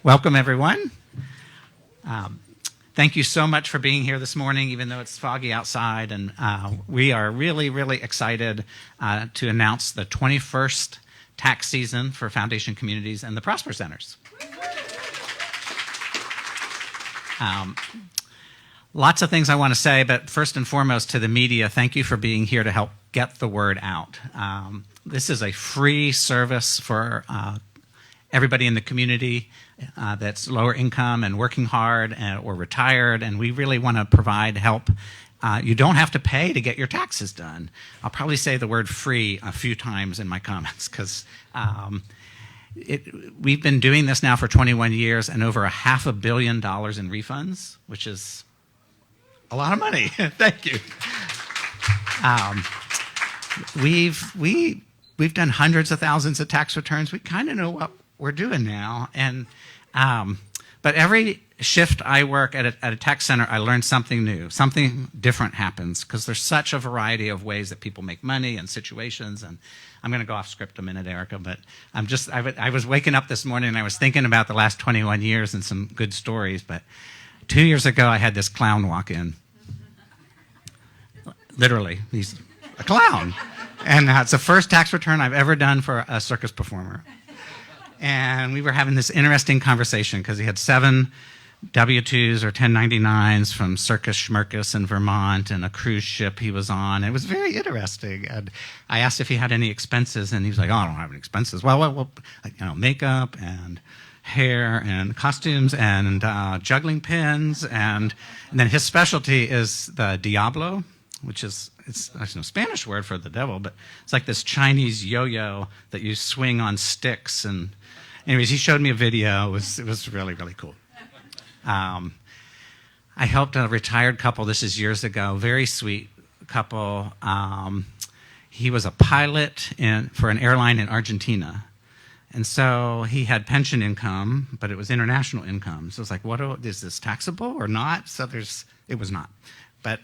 Welcome, everyone. Thank you so much for being here this morning, even though it's foggy outside. And we are really, really excited to announce the 21st tax season for Foundation Communities and the Prosper Centers. Lots of things I want to say, but first and foremost to the media, thank you for being here to help get the word out. This is a free service for everybody in the community that's lower income and working hard or retired, and we really want to provide help. You don't have to pay to get your taxes done. I'll probably say the word free a few times in my comments because we've been doing this now for 21 years and over $500 million in refunds, which is a lot of money. Thank you. We've done hundreds of thousands of tax returns. We kind of know what we're doing now, and but every shift I work at a tax center, I learn something new. Something different happens because there's such a variety of ways that people make money and situations. And I'm going to go off script a minute, Erica, but I was waking up this morning and I was thinking about the last 21 years and some good stories. But 2 years ago, I had this clown walk in. Literally, he's a clown, and it's the first tax return I've ever done for a circus performer. And we were having this interesting conversation because he had 7 W-2s or 1099s from Circus Schmirkus in Vermont and a cruise ship he was on. It was very interesting. And I asked if he had any expenses, and he was like, "Oh, I don't have any expenses." Well, makeup and hair and costumes and juggling pins. And then his specialty is the Diablo, which is, there's no Spanish word for the devil, but it's like this Chinese yo-yo that you swing on sticks. And anyways, he showed me a video. It was really, really cool. I helped a retired couple, this is years ago, very sweet couple. He was a pilot for an airline in Argentina. And so he had pension income, but it was international income. So it's like, is this taxable or not? So it was not. But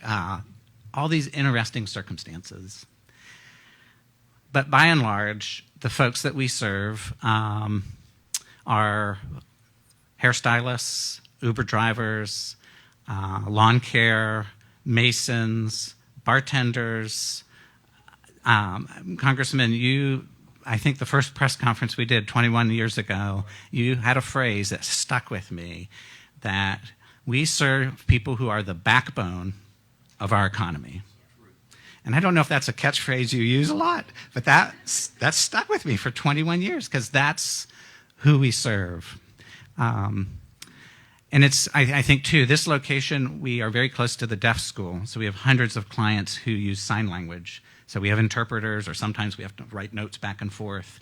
all these interesting circumstances. But by and large, the folks that we serve are hairstylists, Uber drivers, lawn care, masons, bartenders. Congressman, I think the first press conference we did 21 years ago, you had a phrase that stuck with me, that we serve people who are the backbone of our economy. And I don't know if that's a catchphrase you use a lot, but that's stuck with me for 21 years because that's who we serve. And I think too, this location, we are very close to the deaf school. So we have hundreds of clients who use sign language. So we have interpreters, or sometimes we have to write notes back and forth.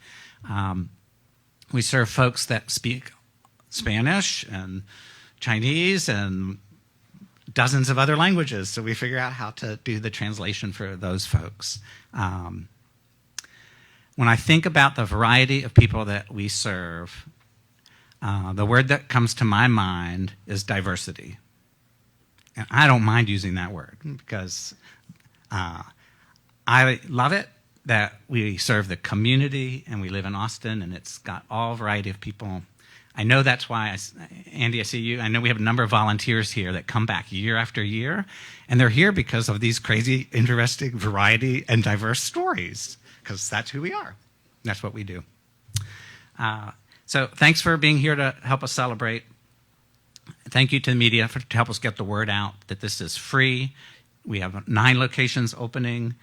We serve folks that speak Spanish and Chinese and dozens of other languages, so we figure out how to do the translation for those folks. When I think about the variety of people that we serve, the word that comes to my mind is diversity. And I don't mind using that word because I love it that we serve the community and we live in Austin and it's got all variety of people. I know that's why, Andy, I see you. I know we have a number of volunteers here that come back year after year, and they're here because of these crazy, interesting, variety, and diverse stories, because that's who we are. That's what we do. So thanks for being here to help us celebrate. Thank you to the media to help us get the word out that this is free. We have 9 locations opening.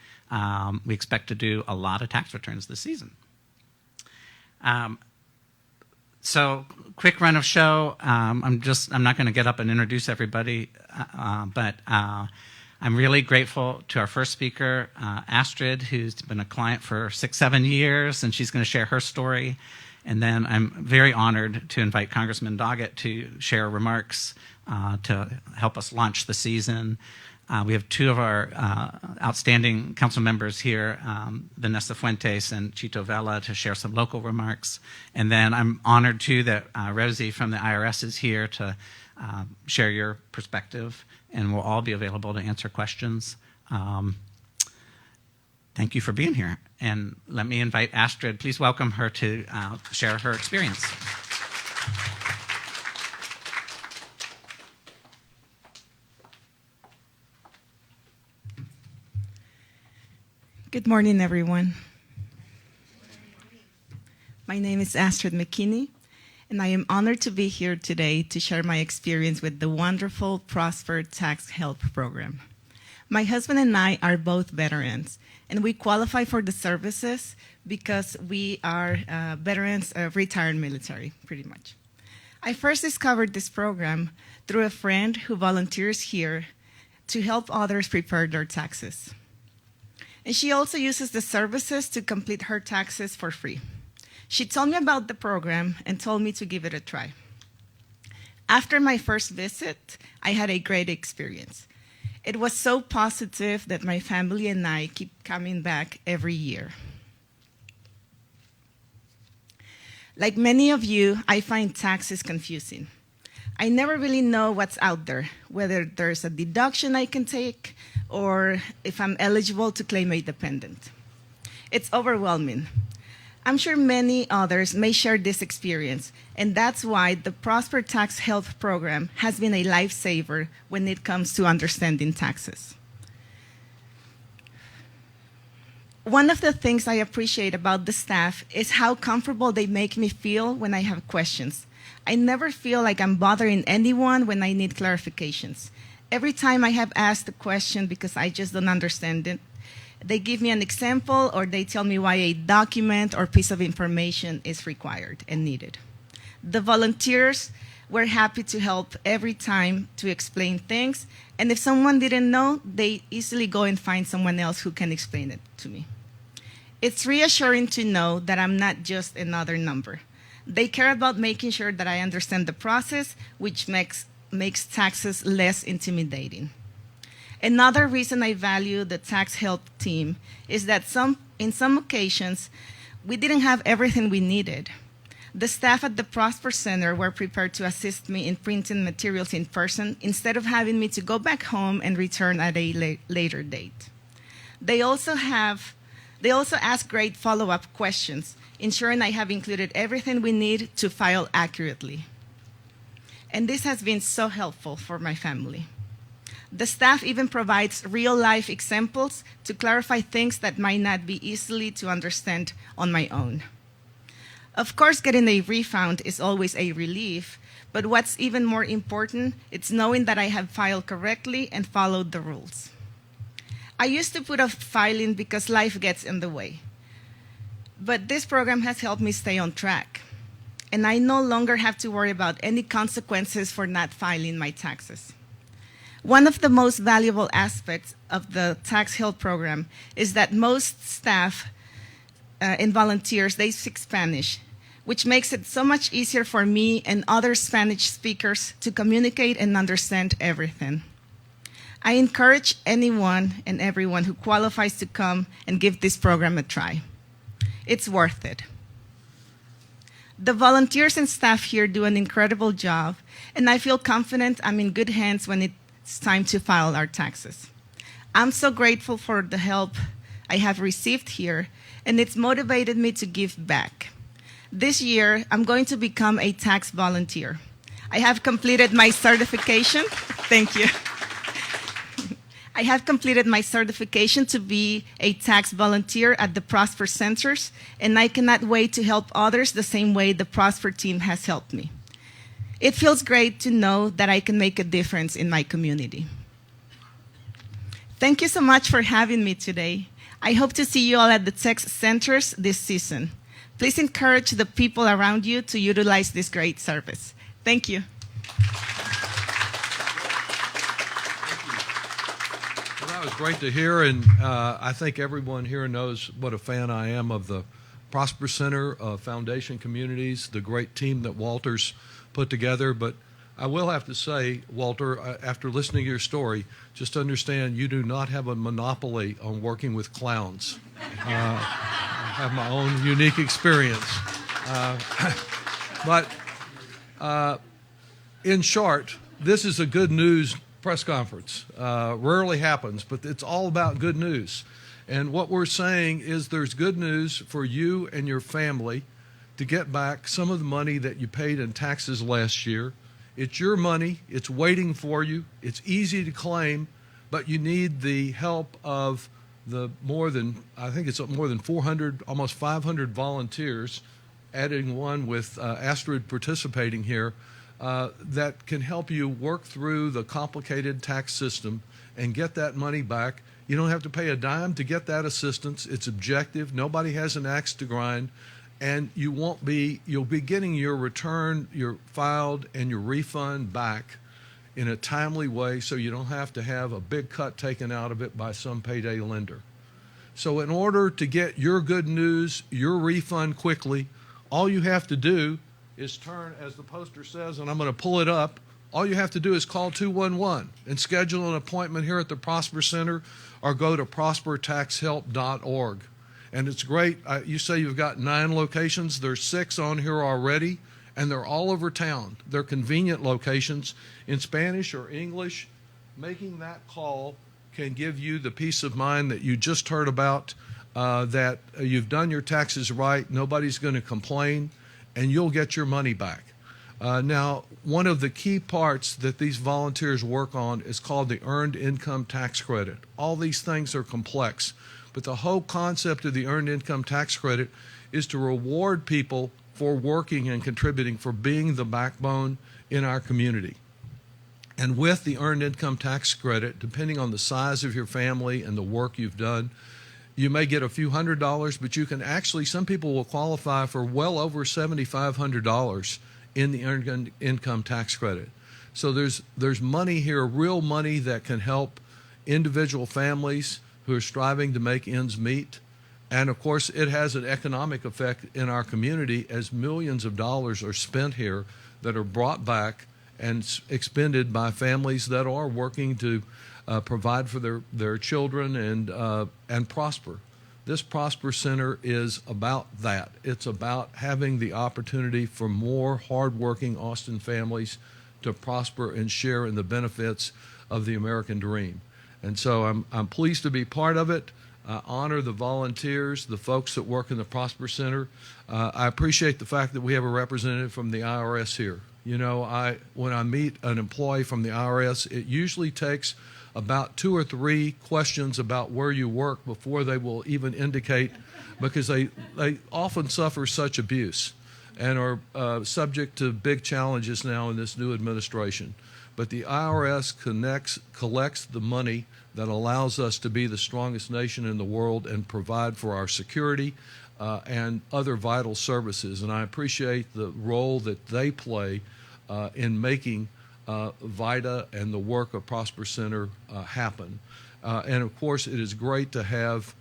We expect to do a lot of tax returns this season. So quick run of show. I'm not going to get up and introduce everybody, but I'm really grateful to our first speaker, Astrid, who's been a client for 6-7 years, and she's going to share her story. And then I'm very honored to invite Congressman Doggett to share remarks to help us launch the season. We have 2 of our outstanding council members here, Vanessa Fuentes and Chito Vela, to share some local remarks. And then I'm honored, too, that Rosie from the IRS is here to share your perspective, and we'll all be available to answer questions. Thank you for being here. And let me invite Astrid. Please welcome her to share her experience. Good morning, everyone. My name is Astrid McKinney, and I am honored to be here today to share my experience with the wonderful Prosper Tax Help Program. My husband and I are both veterans, and we qualify for the services because we are veterans of retired military, pretty much. I first discovered this program through a friend who volunteers here to help others prepare their taxes. And she also uses the services to complete her taxes for free. She told me about the program and told me to give it a try. After my first visit, I had a great experience. It was so positive that my family and I keep coming back every year. Like many of you, I find taxes confusing. I never really know what's out there, whether there's a deduction I can take or if I'm eligible to claim a dependent. It's overwhelming. I'm sure many others may share this experience, and that's why the Prosper Tax Health Program has been a lifesaver when it comes to understanding taxes. One of the things I appreciate about the staff is how comfortable they make me feel when I have questions. I never feel like I'm bothering anyone when I need clarifications. Every time I have asked a question because I just don't understand it, they give me an example or they tell me why a document or piece of information is required and needed. The volunteers were happy to help every time to explain things, and if someone didn't know, they easily go and find someone else who can explain it to me. It's reassuring to know that I'm not just another number. They care about making sure that I understand the process, which makes taxes less intimidating. Another reason I value the tax help team is that in some occasions, we didn't have everything we needed. The staff at the Prosper Center were prepared to assist me in printing materials in person instead of having me to go back home and return at a later date. They also ask great follow-up questions, ensuring I have included everything we need to file accurately. And this has been so helpful for my family. The staff even provides real-life examples to clarify things that might not be easily to understand on my own. Of course, getting a refund is always a relief, but what's even more important is knowing that I have filed correctly and followed the rules. I used to put off filing because life gets in the way. But this program has helped me stay on track. And I no longer have to worry about any consequences for not filing my taxes. One of the most valuable aspects of the tax help program is that most staff and volunteers, they speak Spanish, which makes it so much easier for me and other Spanish speakers to communicate and understand everything. I encourage anyone and everyone who qualifies to come and give this program a try. It's worth it. The volunteers and staff here do an incredible job, and I feel confident I'm in good hands when it's time to file our taxes. I'm so grateful for the help I have received here, and it's motivated me to give back. This year, I'm going to become a tax volunteer. I have completed my certification. Thank you. I have completed my certification to be a tax volunteer at the Prosper Centers, and I cannot wait to help others the same way the Prosper team has helped me. It feels great to know that I can make a difference in my community. Thank you so much for having me today. I hope to see you all at the tax centers this season. Please encourage the people around you to utilize this great service. Thank you. That was great to hear, and I think everyone here knows what a fan I am of the Prosper Center, Foundation Communities, the great team that Walter's put together. But I will have to say, Walter, after listening to your story, just understand you do not have a monopoly on working with clowns. I have my own unique experience. But in short, this is a good news press conference. Rarely happens, but it's all about good news. And what we're saying is there's good news for you and your family to get back some of the money that you paid in taxes last year. It's your money. It's waiting for you. It's easy to claim, but you need the help of I think it's more than 400, almost 500 volunteers, adding one with Astrid participating here, that can help you work through the complicated tax system and get that money back. You don't have to pay a dime to get that assistance. It's objective. Nobody has an axe to grind. And you'll be getting your return, your filed, and your refund back in a timely way, so you don't have to have a big cut taken out of it by some payday lender. So in order to get your good news, your refund quickly, all you have to do is turn, as the poster says, and I'm going to pull it up, all you have to do is call 211 and schedule an appointment here at the Prosper Center, or go to prospertaxhelp.org. And it's great. You say you've got 9 locations. There's 6 on here already, and they're all over town. They're convenient locations in Spanish or English. Making that call can give you the peace of mind that you just heard about, that you've done your taxes right, nobody's going to complain, and you'll get your money back. Now, one of the key parts that these volunteers work on is called the Earned Income Tax Credit. All these things are complex, but the whole concept of the Earned Income Tax Credit is to reward people for working and contributing, for being the backbone in our community. And with the Earned Income Tax Credit, depending on the size of your family and the work you've done, you may get a few $100s, but you can actually, some people will qualify for well over $7,500 in the Earned Income Tax Credit. So there's money here, real money that can help individual families who are striving to make ends meet. And of course, it has an economic effect in our community, as millions of dollars are spent here that are brought back and expended by families that are working to provide for their children and prosper. This Prosper Center is about that. It's about having the opportunity for more hardworking Austin families to prosper and share in the benefits of the American dream. And so I'm pleased to be part of it. I honor the volunteers, the folks that work in the Prosper Center. I appreciate the fact that we have a representative from the IRS here. You know, when I meet an employee from the IRS, it usually takes about 2 or 3 questions about where you work before they will even indicate, because they often suffer such abuse and are subject to big challenges now in this new administration. But the IRS collects the money that allows us to be the strongest nation in the world and provide for our security and other vital services. And I appreciate the role that they play in making VITA and the work of Prosper Center happen. And of course, it is great to have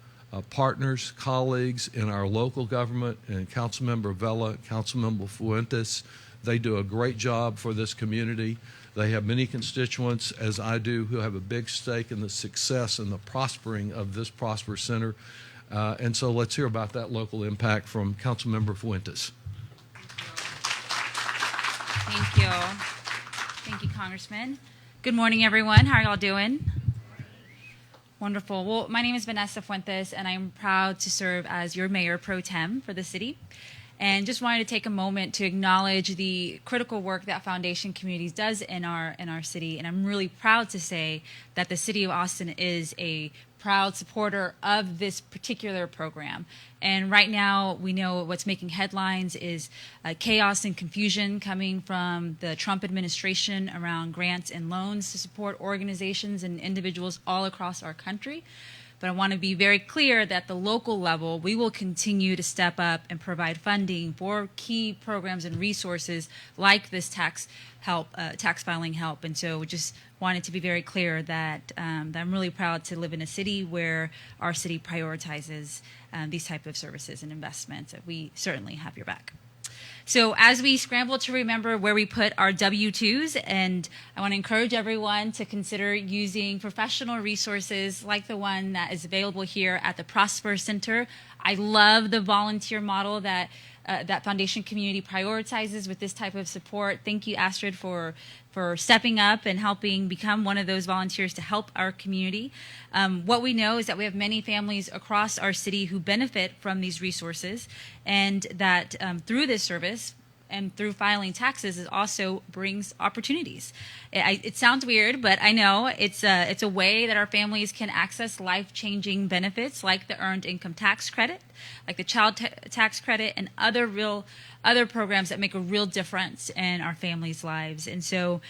partners, colleagues in our local government, and Councilmember Vela, Councilmember Fuentes. They do a great job for this community. They have many constituents, as I do, who have a big stake in the success and the prospering of this Prosper Center. And so let's hear about that local impact from Councilmember Fuentes. Thank you. Thank you, Congressman. Good morning, everyone. How are y'all doing? Wonderful. Well, my name is Vanessa Fuentes, and I'm proud to serve as your mayor pro tem for the city. And just wanted to take a moment to acknowledge the critical work that Foundation Communities does in our city. And I'm really proud to say that the city of Austin is a proud supporter of this particular program. And right now, we know what's making headlines is chaos and confusion coming from the Trump administration around grants and loans to support organizations and individuals all across our country. But I want to be very clear that at the local level, we will continue to step up and provide funding for key programs and resources like this tax filing help. And so we just wanted to be very clear that I'm really proud to live in a city where our city prioritizes these type of services and investments. That we certainly have your back. So as we scramble to remember where we put our W-2s, and I want to encourage everyone to consider using professional resources like the one that is available here at the Prosper Center. I love the volunteer model that Foundation Community prioritizes with this type of support. Thank you, Astrid, for stepping up and helping become one of those volunteers to help our community. What we know is that we have many families across our city who benefit from these resources, and that through this service, and through filing taxes, it also brings opportunities. It sounds weird, but I know it's a way that our families can access life-changing benefits like the Earned Income Tax Credit, like the Child Tax Credit, and other programs that make a real difference in our families' lives. And so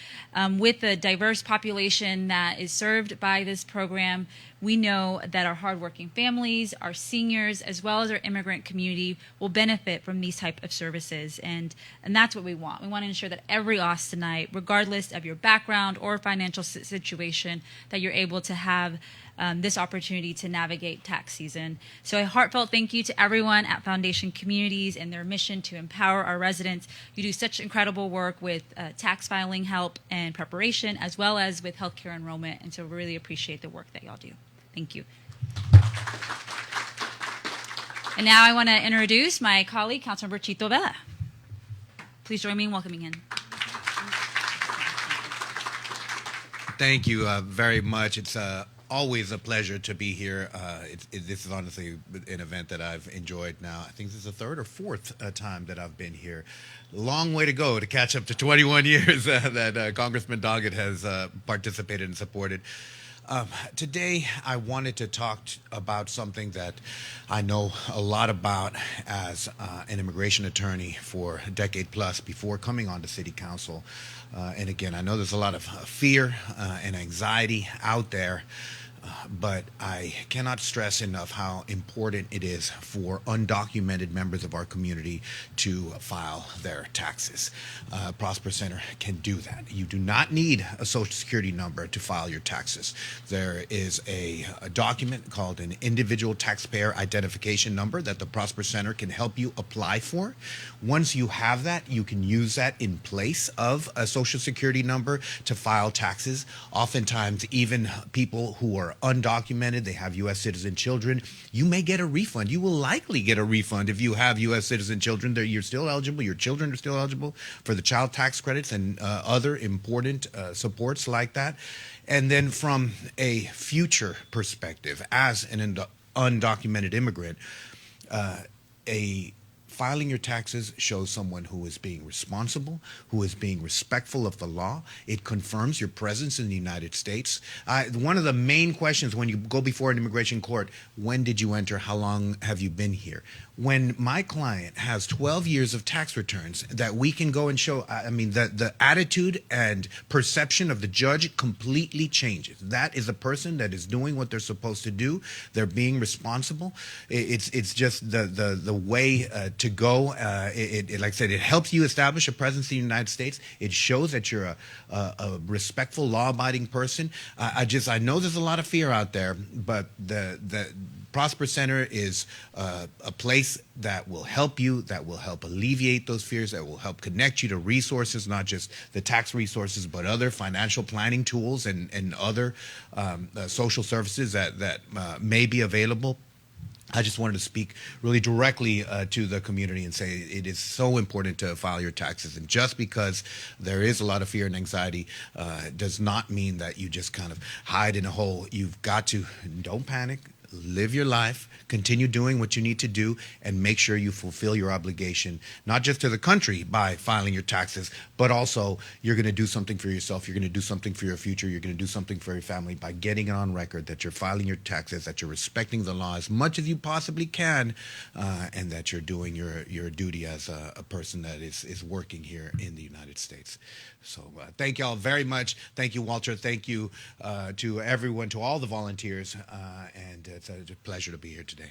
with the diverse population that is served by this program, we know that our hardworking families, our seniors, as well as our immigrant community will benefit from these type of services. And that's what we want. We want to ensure that every Austinite, regardless of your background or financial situation, that you're able to have this opportunity to navigate tax season. So a heartfelt thank you to everyone at Foundation Communities and their mission to empower our residents. You do such incredible work with tax filing help and preparation, as well as with healthcare enrollment. And so we really appreciate the work that y'all do. Thank you. And now I want to introduce my colleague, Councilmember Chito Vela. Please join me in welcoming him. Thank you very much. It's always a pleasure to be here. This is honestly an event that I've enjoyed now. I think this is the third or fourth time that I've been here. Long way to go to catch up to 21 years that Congressman Doggett has participated and supported. Today, I wanted to talk about something that I know a lot about as an immigration attorney for a decade plus before coming on to City Council. And again, I know there's a lot of fear and anxiety out there, but I cannot stress enough how important it is for undocumented members of our community to file their taxes. Prosper Center can do that. You do not need a Social Security number to file your taxes. There is a document called an Individual Taxpayer Identification Number that the Prosper Center can help you apply for. Once you have that, you can use that in place of a Social Security number to file taxes. Oftentimes, even people who are undocumented, they have U.S. citizen children, you may get a refund. You will likely get a refund if you have U.S. citizen children. You're still eligible, your children are still eligible for the child tax credits and other important supports like that. And then from a future perspective, as an undocumented immigrant, filing your taxes shows someone who is being responsible, who is being respectful of the law. It confirms your presence in the United States. One of the main questions when you go before an immigration court, when did you enter? How long have you been here? When my client has 12 years of tax returns that we can go and show, the attitude and perception of the judge completely changes. That is a person that is doing what they're supposed to do. They're being responsible. It's just the way to go. Like I said, it helps you establish a presence in the United States. It shows that you're a respectful, law-abiding person. I know there's a lot of fear out there, but the Prosper Center is a place that will help you, that will help alleviate those fears, that will help connect you to resources, not just the tax resources, but other financial planning tools and other social services that may be available. I just wanted to speak really directly to the community and say it is so important to file your taxes. And just because there is a lot of fear and anxiety does not mean that you just kind of hide in a hole. You've got to, don't panic. Live your life, continue doing what you need to do, and make sure you fulfill your obligation, not just to the country by filing your taxes, but also you're going to do something for yourself, you're going to do something for your future, you're going to do something for your family by getting it on record that you're filing your taxes, that you're respecting the law as much as you possibly can, and that you're doing your duty as a person that is working here in the United States. So thank you all very much. Thank you, Walter. Thank you to everyone, to all the volunteers, and it's a pleasure to be here today.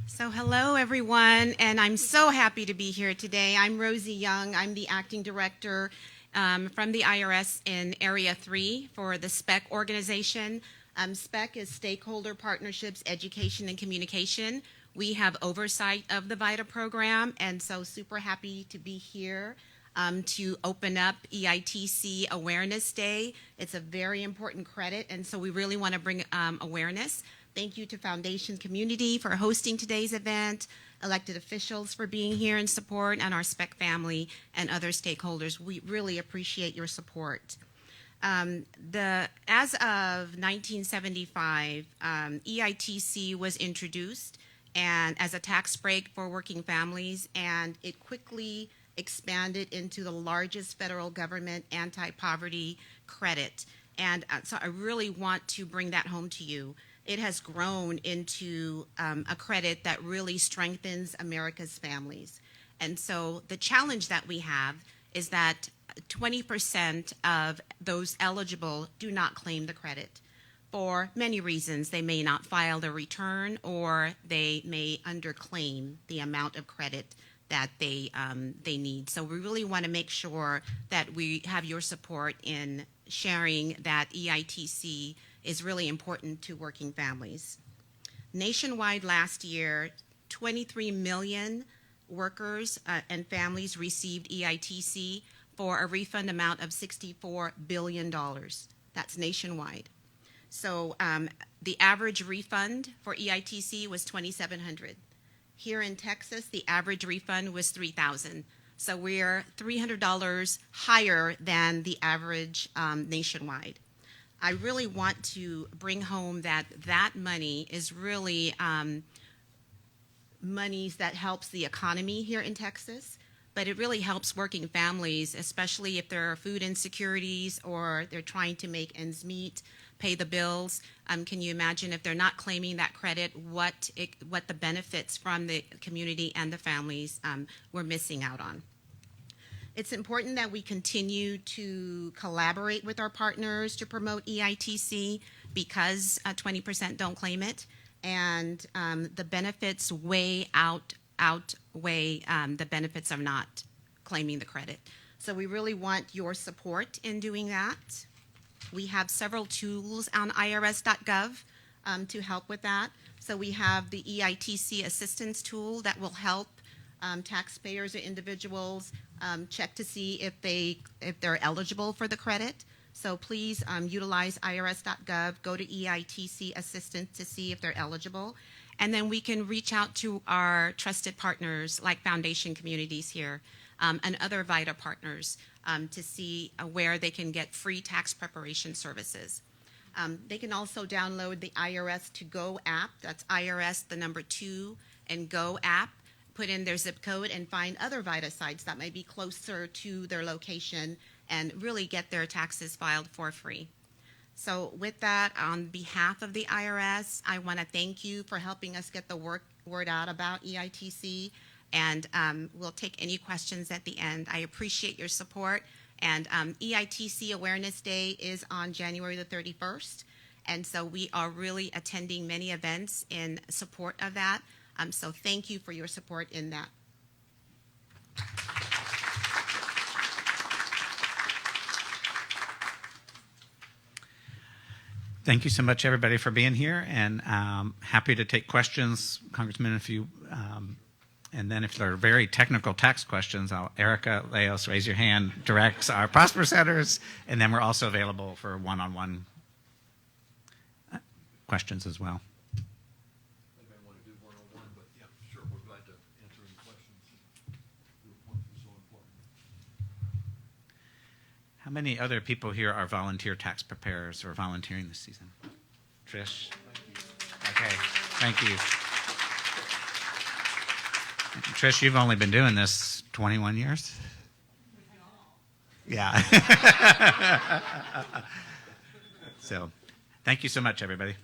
So hello, everyone, and I'm so happy to be here today. I'm Rosie Young. I'm the acting director from the IRS in Area 3 for the SPEC organization. SPEC is Stakeholder Partnerships, Education, and Communication. We have oversight of the VITA program, and so super happy to be here to open up EITC Awareness Day. It's a very important credit, and so we really want to bring awareness. Thank you to Foundation Community for hosting today's event, elected officials for being here in support, and our SPEC family and other stakeholders. We really appreciate your support. As of 1975, EITC was introduced and as a tax break for working families, and it quickly expanded into the largest federal government anti-poverty credit. And so I really want to bring that home to you. It has grown into a credit that really strengthens America's families. And so the challenge that we have is that 20% of those eligible do not claim the credit for many reasons. They may not file their return, or they may underclaim the amount of credit that they need. So we really want to make sure that we have your support in sharing that EITC is really important to working families. Nationwide last year, 23 million workers and families received EITC for a refund amount of $64 billion. That's nationwide. So the average refund for EITC was $2,700. Here in Texas, the average refund was $3,000. So we're $300 higher than the average nationwide. I really want to bring home that that money is really monies that helps the economy here in Texas, but it really helps working families, especially if there are food insecurities or they're trying to make ends meet, pay the bills. Can you imagine if they're not claiming that credit, what the benefits from the community and the families we're missing out on? It's important that we continue to collaborate with our partners to promote EITC because 20% don't claim it, and the benefits outweigh the benefits of not claiming the credit. So we really want your support in doing that. We have several tools on irs.gov to help with that. So we have the EITC assistance tool that will help taxpayers or individuals check to see if they're eligible for the credit. So please utilize irs.gov, go to EITC assistance to see if they're eligible. And then we can reach out to our trusted partners like Foundation Communities here and other VITA partners to see where they can get free tax preparation services. They can also download the IRS To Go app. That's IRS, the number 2, and Go app. Put in their zip code and find other VITA sites that might be closer to their location and really get their taxes filed for free. So with that, on behalf of the IRS, I want to thank you for helping us get the word out about EITC, and we'll take any questions at the end. I appreciate your support, and EITC Awareness Day is on January the 31st, and so we are really attending many events in support of that. So thank you for your support in that. Thank you so much, everybody, for being here, and happy to take questions, Congressman, if you, and then if there are very technical tax questions, Erica Leos, raise your hand, directs our Prosper Centers, and then we're also available for one-on-one questions as well. They may want to do one-on-one, but yeah, sure, we're glad to answer any questions. Your point is so important. How many other people here are volunteer tax preparers or volunteering this season? Trish? Okay, thank you. Trish, you've only been doing this 21 years? Yeah. So, thank you so much, everybody.